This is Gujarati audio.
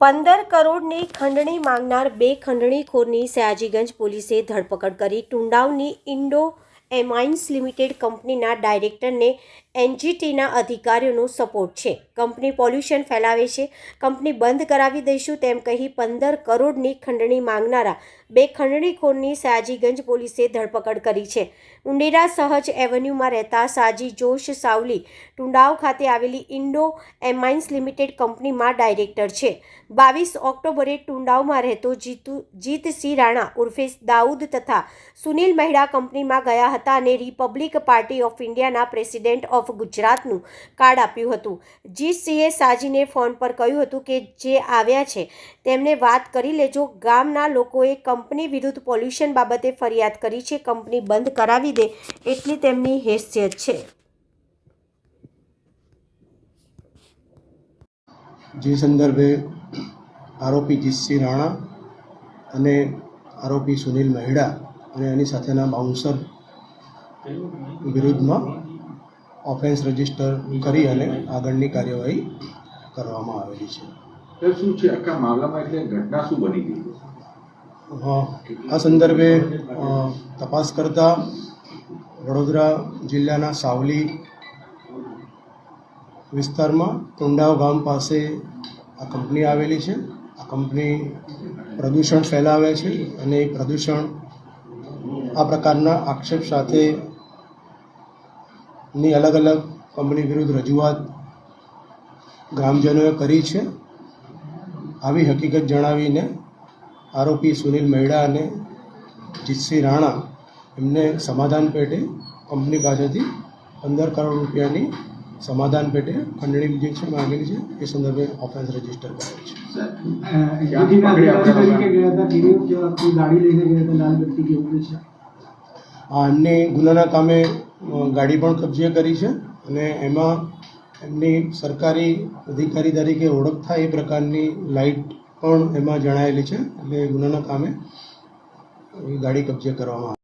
15 કરોડની ખંડણી માંગનાર બે ખંડણીખોરની સયાજીગંજ પોલીસે ધરપકડ કરી ટુંડાવની ઇન્ડો એમાઇન્સ લિમિટેડ કંપનીના ડાયરેક્ટરને એનજીટીના અધિકારીઓનો સપોર્ટ છે. કંપની પોલ્યુશન ફેલાવે છે, કંપની બંધ કરાવી દઈશું તેમ કહી 15 કરોડની ખંડણી માંગનારા બે ખંડણીખોરની સયાજીગંજ પોલીસે ધરપકડ કરી છે. ઉંડેરા સહજ એવન્યુમાં રહેતા સાજી જોશ સાવલી ટુંડાવ ખાતે આવેલી ઇન્ડો એમાઇન્સ લિમિટેડ કંપનીમાં ડાયરેક્ટર છે. 22 ઓક્ટોબરે ટુંડાવમાં રહેતો જીતસિંહ રાણા ઉર્ફે દાઉદ તથા સુનિલ મહેડા કંપનીમાં ગયા હતા અને રિપબ્લિક પાર્ટી ઓફ ઇન્ડિયાના પ્રેસિડેન્ટ ઓફ ગુજરાતનું કાર્ડ આપ્યું હતું. જીતસિંહે સાજીને ફોન પર કહ્યું હતું કે જે આવ્યા છે તેમને વાત કરી લેજો. ગામના લોકોએ કંપની વિરુદ્ધ પોલ્યુશન બાબતે ફરિયાદ કરી છે. કંપની બંધ કરાવી દે એટલી તેમની હેસિયત છે. જે સંદર્ભે આરોપી જીતસિંહ રાણા અને આરોપી સુનિલ મહેડા અને એની સાથેના બાઉન્સર વિરુદ્ધમાં ઓફેન્સ રજીસ્ટર કરી અને આગળની કાર્યવાહી કરવામાં આવેલી છે. શું છે આખા મામલામાં, એટલે ઘટના શું બની ગઈ? આ સંદર્ભે તપાસ કરતા વડોદરા જિલ્લાના સાવલી વિસ્તારમાં ટુંડાવ ગામ પાસે આ કંપની આવેલી છે. આ કંપની પ્રદૂષણ ફેલાવે છે અને એ પ્રદૂષણ આ પ્રકારના આક્ષેપ સાથેની અલગ અલગ કંપની વિરુદ્ધ રજૂઆત ગ્રામજનોએ કરી છે. આવી હકીકત જણાવીને આરોપી સુનિલ મહેડા અને જીતસિંહ રાણા એમને સમાધાન પેટે કંપની પાસેથી 15 કરોડ રૂપિયાની સમાધાન પેટે ખંડણી જે છે માંગેલી છે. એ સંદર્ભે ઓફેન્સ રજીસ્ટર કરેલ છે. એમની ગુનાના કામે ગાડી પણ કબજે કરી છે અને એમાં એમની સરકારી અધિકારી તરીકે ઓળખ થાય એ પ્રકારની લાઇટ પણ એમાં જણાયેલી છે. એટલે ગુનાના કામે ગાડી કબજે કરવામાં